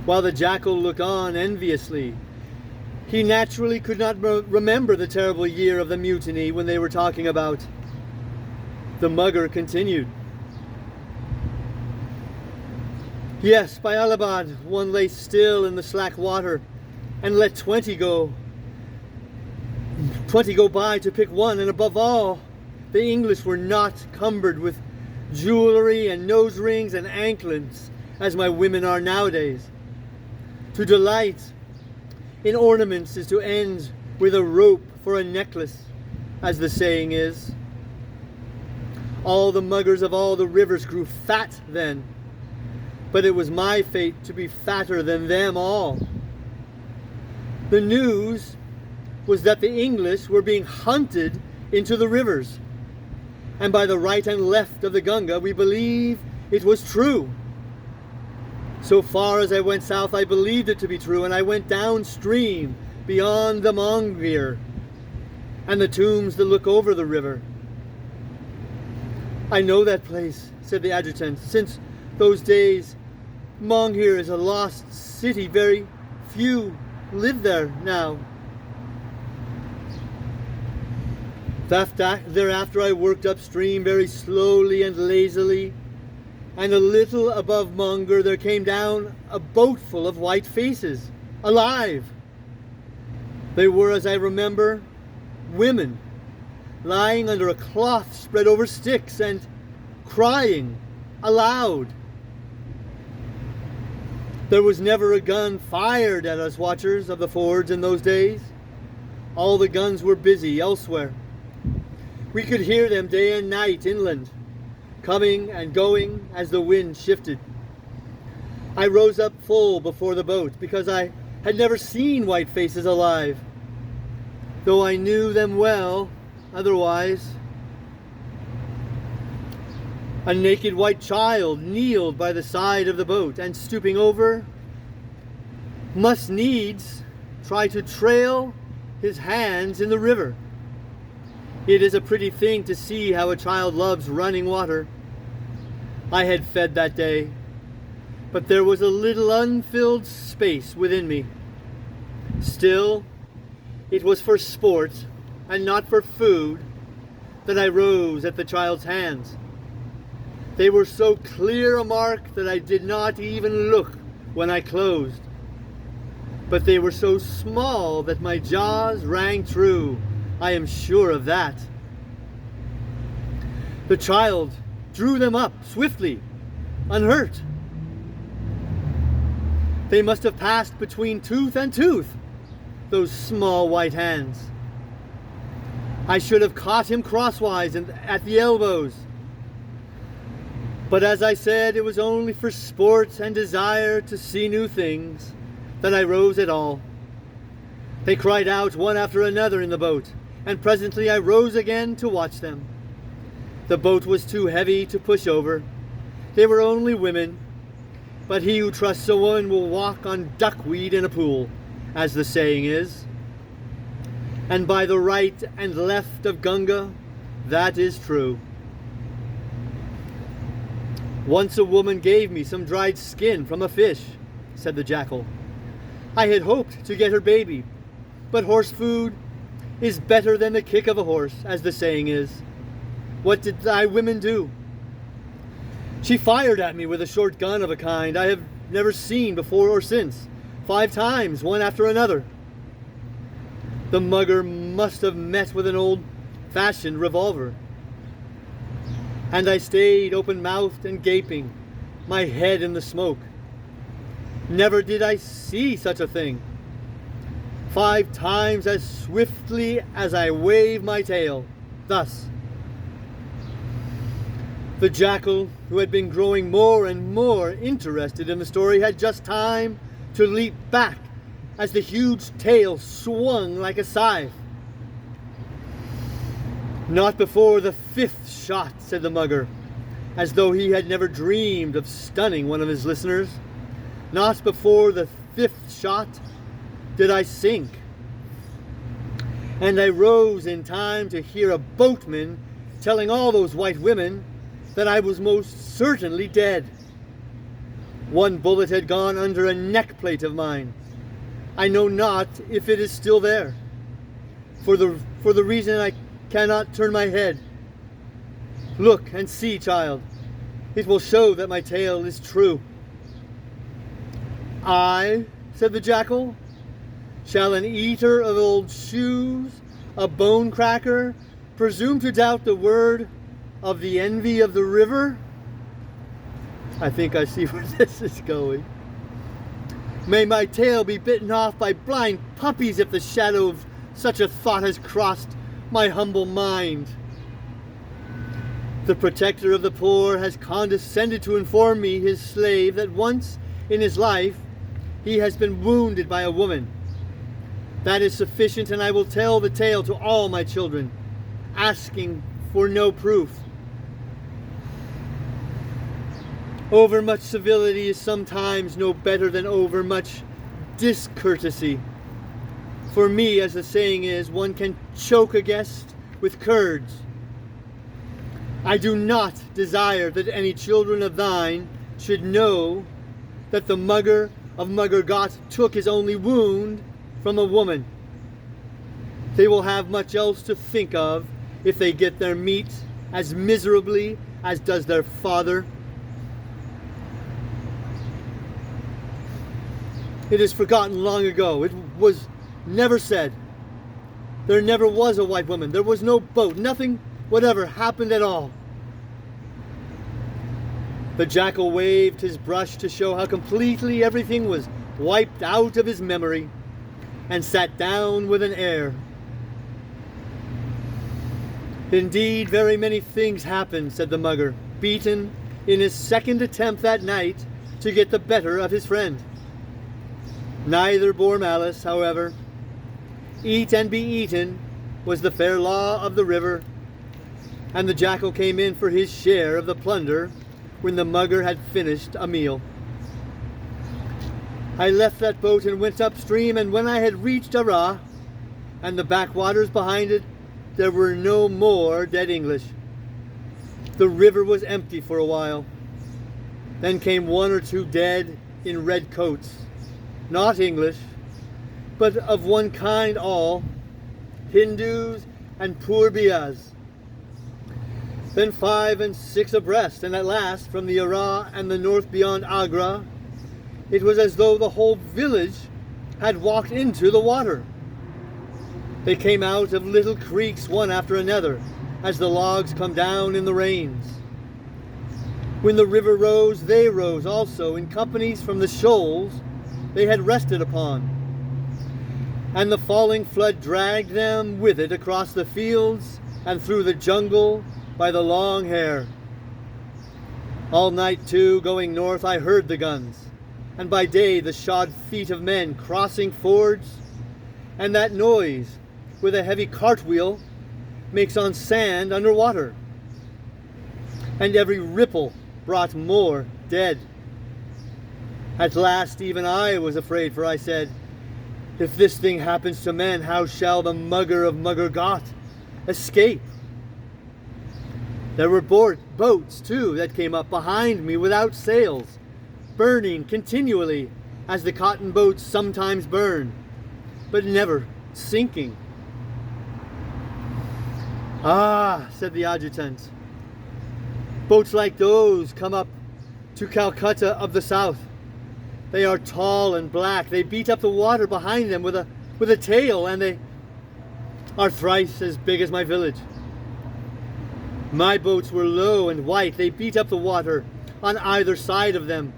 while the jackal looked on enviously. He naturally could not remember the terrible year of the mutiny when they were talking about. The mugger continued. Yes, by Allahabad one lay still in the slack water and let 20 go by to pick one, and above all, the English were not cumbered with jewelry and nose rings and anklets as my women are nowadays. To delight in ornaments is to end with a rope for a necklace, as the saying is. All the muggers of all the rivers grew fat then, but it was my fate to be fatter than them all. The news was that the English were being hunted into the rivers, and by the right and left of the Gunga we believe it was true. So far as I went south, I believed it to be true, and I went downstream beyond the Mongir and the tombs that look over the river. I know that place, said the adjutant. Since those days, Mongir is a lost city. Very few live there now. Thereafter I worked upstream very slowly and lazily, and a little above Mongir there came down a boat full of white faces, alive. They were, as I remember, women, lying under a cloth spread over sticks and crying aloud. There was never a gun fired at us watchers of the fords in those days. All the guns were busy elsewhere. We could hear them day and night inland, coming and going as the wind shifted. I rose up full before the boat because I had never seen white faces alive, though I knew them well otherwise. A naked white child kneeled by the side of the boat, and stooping over, must needs try to trail his hands in the river. It is a pretty thing to see how a child loves running water. I had fed that day, but there was a little unfilled space within me. Still, it was for sport and not for food that I rose at the child's hands. They were so clear a mark that I did not even look when I closed. But they were so small that my jaws rang true. I am sure of that. The child drew them up swiftly, unhurt. They must have passed between tooth and tooth, those small white hands. I should have caught him crosswise and at the elbows. But as I said, it was only for sport and desire to see new things that I rose at all. They cried out one after another in the boat, and presently I rose again to watch them. The boat was too heavy to push over. They were only women, but he who trusts a woman will walk on duckweed in a pool, as the saying is. And by the right and left of Gunga, that is true. Once a woman gave me some dried skin from a fish, said the jackal. I had hoped to get her baby, but horse food is better than the kick of a horse, as the saying is. What did thy women do? She fired at me with a short gun of a kind I have never seen before or since, 5 times, one after another. The mugger must have met with an old-fashioned revolver. And I stayed open-mouthed and gaping, my head in the smoke. Never did I see such a thing. 5 times as swiftly as I waved my tail, thus. The jackal, who had been growing more and more interested in the story, had just time to leap back as the huge tail swung like a scythe. Not before the 5th shot, said the mugger, as though he had never dreamed of stunning one of his listeners. Not before the 5th shot did I sink. And I rose in time to hear a boatman telling all those white women that I was most certainly dead. One bullet had gone under a neck plate of mine. I know not if it is still there, for the reason I cannot turn my head. Look and see, child. It will show that my tale is true. I, said the jackal, shall an eater of old shoes, a bone cracker, presume to doubt the word of the envy of the river? I think I see where this is going. May my tail be bitten off by blind puppies if the shadow of such a thought has crossed my humble mind. The protector of the poor has condescended to inform me, his slave, that once in his life he has been wounded by a woman. That is sufficient, and I will tell the tale to all my children, asking for no proof. Overmuch civility is sometimes no better than overmuch discourtesy. For me, as the saying is, one can choke a guest with curds. I do not desire that any children of thine should know that the mugger of Muggergot took his only wound from a woman. They will have much else to think of if they get their meat as miserably as does their father. It is forgotten long ago. It was never said. There never was a white woman. There was no boat. Nothing whatever happened at all. The jackal waved his brush to show how completely everything was wiped out of his memory, and sat down with an air. Indeed, very many things happened, said the mugger, beaten in his second attempt that night to get the better of his friend. Neither bore malice, however. Eat and be eaten was the fair law of the river, and the jackal came in for his share of the plunder when the mugger had finished a meal. I left that boat and went upstream, and when I had reached Arrah and the backwaters behind it, there were no more dead English. The river was empty for a while. Then came 1 or 2 dead in red coats, not English, but of one kind all, Hindus and poor Bias. then 5 and 6 abreast, and at last, from the Ara and the north beyond Agra, it was as though the whole village had walked into the water. They came out of little creeks one after another, as the logs come down in the rains. When the river rose, they rose also in companies from the shoals they had rested upon. And the falling flood dragged them with it across the fields and through the jungle by the long hair. All night too, going north, I heard the guns, and by day the shod feet of men crossing fords, and that noise with a heavy cartwheel makes on sand under water. And every ripple brought more dead. At last even I was afraid, for I said, if this thing happens to men, how shall the mugger of Muggergot escape? There were boats too that came up behind me without sails, burning continually as the cotton boats sometimes burn, but never sinking. Ah, said the adjutant, boats like those come up to Calcutta of the south. They are tall and black. They beat up the water behind them with a tail, and they are thrice as big as my village. My boats were low and white. They beat up the water on either side of them,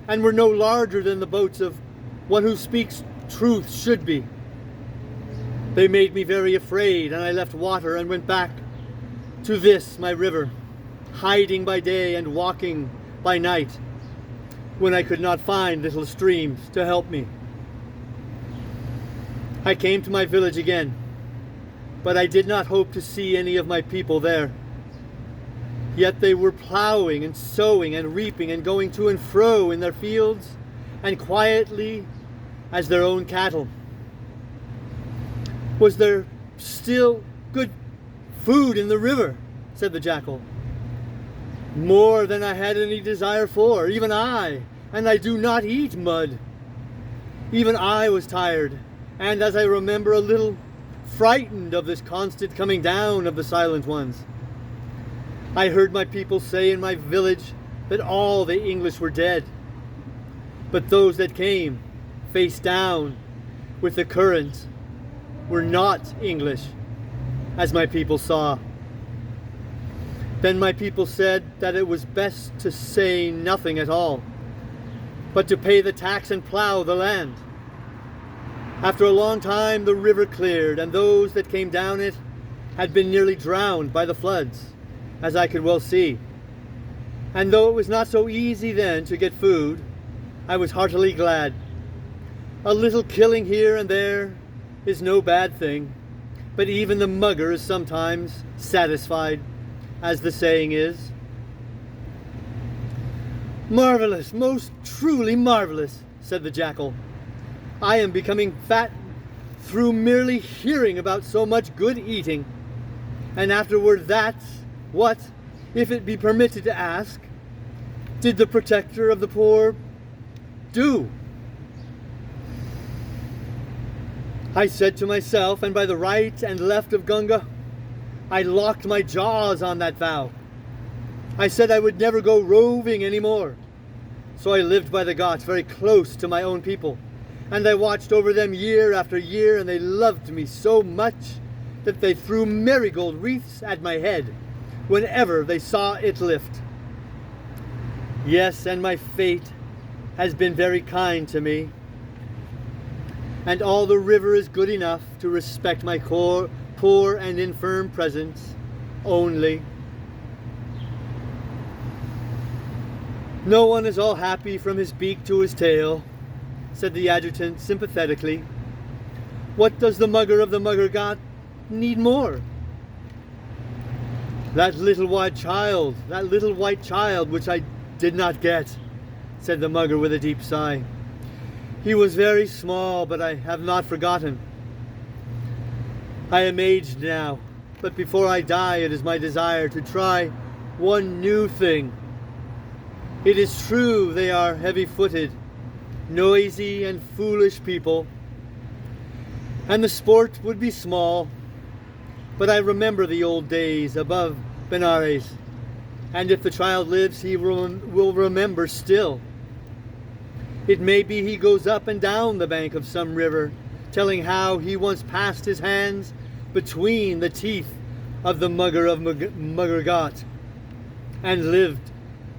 and were no larger than the boats of one who speaks truth should be. They made me very afraid, and I left water and went back to this, my river, hiding by day and walking by night, when I could not find little streams to help me. I came to my village again, but I did not hope to see any of my people there. Yet they were plowing and sowing and reaping and going to and fro in their fields and quietly as their own cattle. Was there still good food in the river? Said the jackal. More than I had any desire for, even I, and I do not eat mud. Even I was tired, and as I remember, a little frightened of this constant coming down of the silent ones. I heard my people say in my village that all the English were dead, but those that came, face down with the current, were not English, as my people saw. Then my people said that it was best to say nothing at all, but to pay the tax and plow the land. After a long time the river cleared, and those that came down it had been nearly drowned by the floods, as I could well see. And though it was not so easy then to get food, I was heartily glad. A little killing here and there is no bad thing, but even the mugger is sometimes satisfied, as the saying is. Marvelous, most truly marvelous, said the jackal. I am becoming fat through merely hearing about so much good eating. And afterward that, what, if it be permitted to ask, did the protector of the poor do? I said to myself, and by the right and left of Gunga, I locked my jaws on that vow. I said I would never go roving any more. So I lived by the Ghats, very close to my own people, and I watched over them year after year, and they loved me so much that they threw marigold wreaths at my head whenever they saw it lift. Yes, and my fate has been very kind to me, and all the river is good enough to respect my poor and infirm presence only. No one is all happy from his beak to his tail, said the adjutant sympathetically. What does the mugger of the Muggergot need more? That little white child which I did not get, said the mugger with a deep sigh. He was very small, but I have not forgotten. I am aged now, but before I die it is my desire to try one new thing. It is true they are heavy-footed, noisy and foolish people, and the sport would be small, but I remember the old days above Benares, and if the child lives, he will remember still. It may be he goes up and down the bank of some river, telling how he once passed his hands between the teeth of the mugger of Muggergot, and lived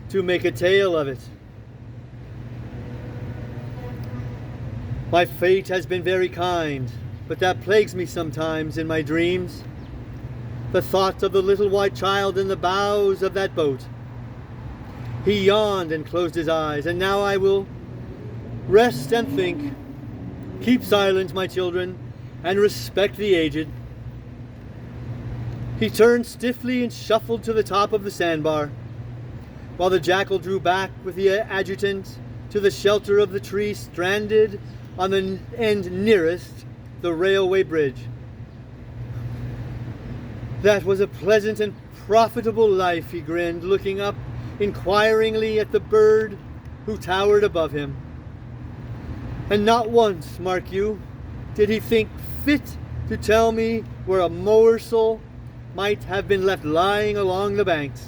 to make a tale of it. My fate has been very kind, but that plagues me sometimes in my dreams. The thought of the little white child in the bows of that boat. He yawned and closed his eyes, and now I will rest and think. Keep silent, my children, and respect the aged. He turned stiffly and shuffled to the top of the sandbar, while the jackal drew back with the adjutant to the shelter of the tree stranded on the end nearest the railway bridge. That was a pleasant and profitable life, he grinned, looking up inquiringly at the bird who towered above him. And not once, mark you, did he think fit to tell me where a morsel might have been left lying along the banks.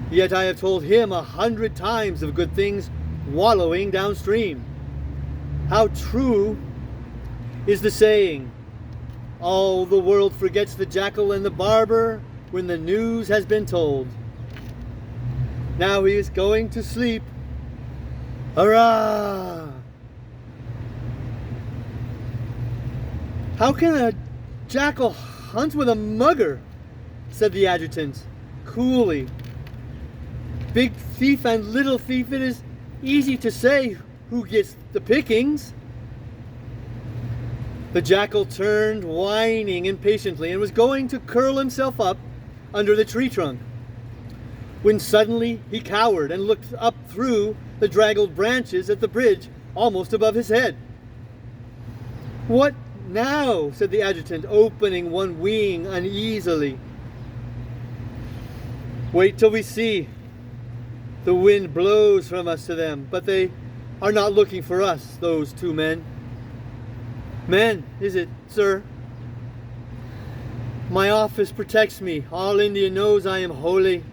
Yet I have told him 100 times of good things wallowing downstream. How true is the saying, all the world forgets the jackal and the barber when the news has been told. Now he is going to sleep. Hurrah! How can a jackal hunt with a mugger? Said the adjutant coolly. Big thief and little thief, it is easy to say who gets the pickings. The jackal turned, whining impatiently, and was going to curl himself up under the tree trunk, when suddenly he cowered and looked up through the draggled branches at the bridge almost above his head. What now? Said the adjutant, opening one wing uneasily. Wait till we see. The wind blows from us to them, but they are not looking for us, those two men. Men, is it, sir? My office protects me. All India knows I am holy.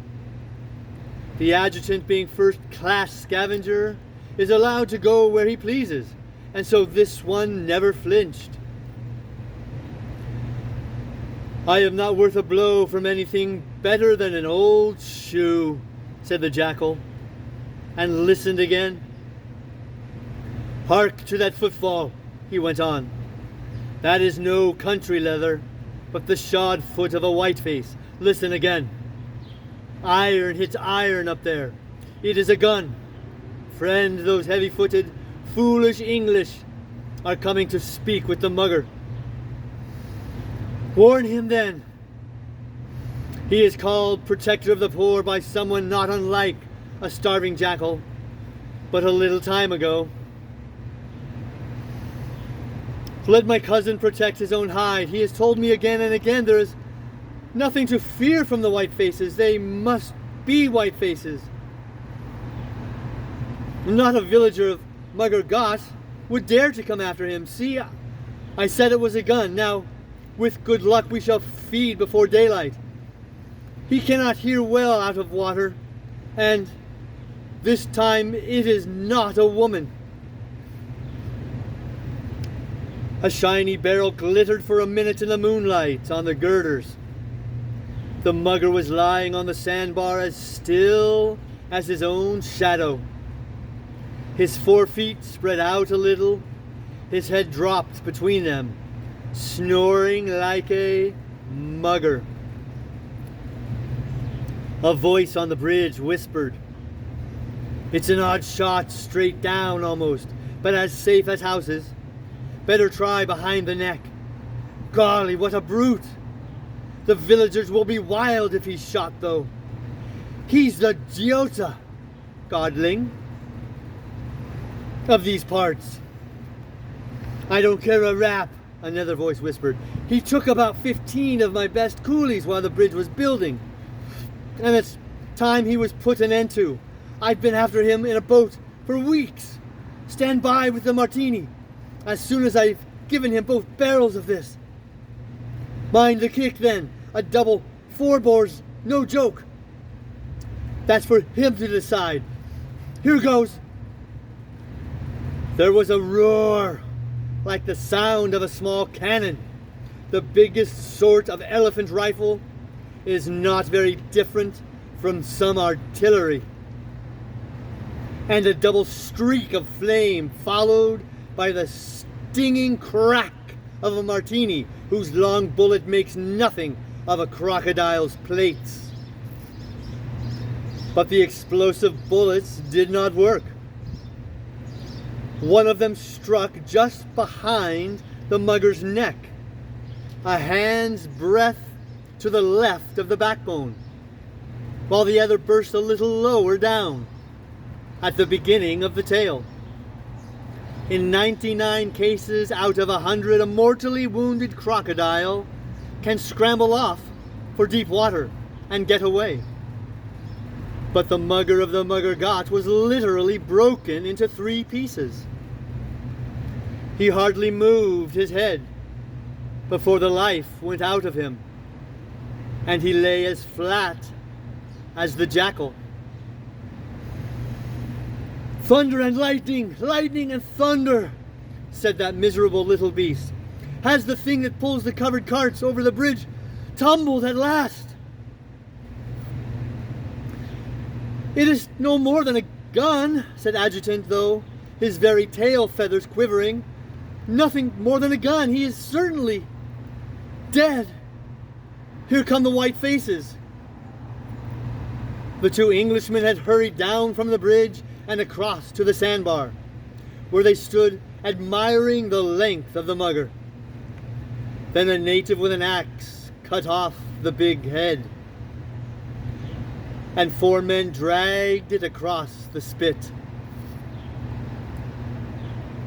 The adjutant, being first-class scavenger, is allowed to go where he pleases, and so this one never flinched. I am not worth a blow from anything better than an old shoe, said the jackal, and listened again. Hark to that footfall, he went on. That is no country leather, but the shod foot of a whiteface. Listen again. Iron hits iron up there. It is a gun. Friend, those heavy-footed, foolish English are coming to speak with the mugger. Warn him then. He is called protector of the poor by someone not unlike a starving jackal, but a little time ago. Let my cousin protect his own hide. He has told me again and again there is nothing to fear from the white faces. They must be white faces. Not a villager of Muggergot would dare to come after him. See, I said it was a gun. Now, with good luck, we shall feed before daylight. He cannot hear well out of water, and this time it is not a woman. A shiny barrel glittered for a minute in the moonlight on the girders. The mugger was lying on the sandbar as still as his own shadow. His 4 feet spread out a little, his head dropped between them, snoring like a mugger. A voice on the bridge whispered, "It's an odd shot, straight down almost, but as safe as houses. Better try behind the neck. Golly, what a brute! The villagers will be wild if he's shot, though. He's the Giota, godling, of these parts." "I don't care a rap," another voice whispered. "He took about 15 of my best coolies while the bridge was building, and it's time he was put an end to. I've been after him in a boat for weeks. Stand by with the martini as soon as I've given him both barrels of this. Mind the kick, then. A double 4 bores, no joke. That's for him to decide. Here goes. There was a roar like the sound of a small cannon. The biggest sort of elephant rifle is not very different from some artillery. And a double streak of flame followed by the stinging crack of a martini whose long bullet makes nothing of a crocodile's plates. But the explosive bullets did not work. One of them struck just behind the mugger's neck, a hand's breadth to the left of the backbone, while the other burst a little lower down, at the beginning of the tail. In 99 cases out of 100, a mortally wounded crocodile can scramble off for deep water and get away. But the mugger of the Mugger Ghaut was literally broken into 3 pieces. He hardly moved his head before the life went out of him, and he lay as flat as the jackal. "Thunder and lightning, lightning and thunder," said that miserable little beast. "Has the thing that pulls the covered carts over the bridge tumbled at last?" "It is no more than a gun," said Adjutant, though his very tail feathers quivering. "Nothing more than a gun. He is certainly dead. Here come the white faces." The 2 Englishmen had hurried down from the bridge and across to the sandbar, where they stood admiring the length of the mugger. Then a native with an axe cut off the big head, and 4 men dragged it across the spit.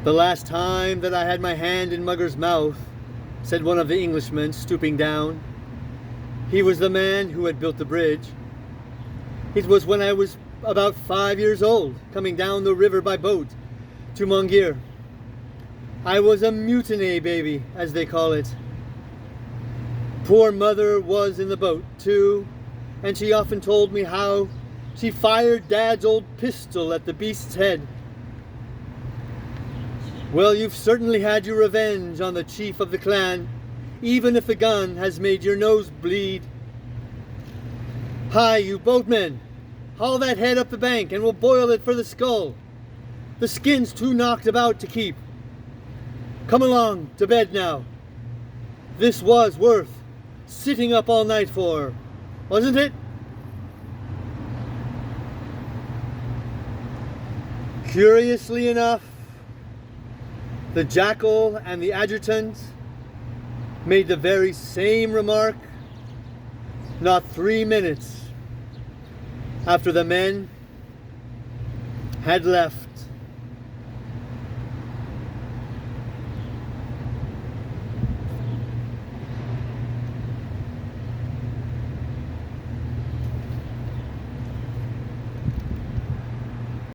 "The last time that I had my hand in Mugger's mouth," said one of the Englishmen, stooping down. He was the man who had built the bridge. "It was when I was about 5 years old, coming down the river by boat to Mongir. I was a mutiny baby, as they call it. Poor mother was in the boat, too, and she often told me how she fired Dad's old pistol at the beast's head. Well, you've certainly had your revenge on the chief of the clan, even if the gun has made your nose bleed. Hi, you boatmen! Haul that head up the bank and we'll boil it for the skull. The skin's too knocked about to keep. Come along to bed now. This was worth sitting up all night for, wasn't it?" Curiously enough, the jackal and the adjutant made the very same remark not 3 minutes after the men had left.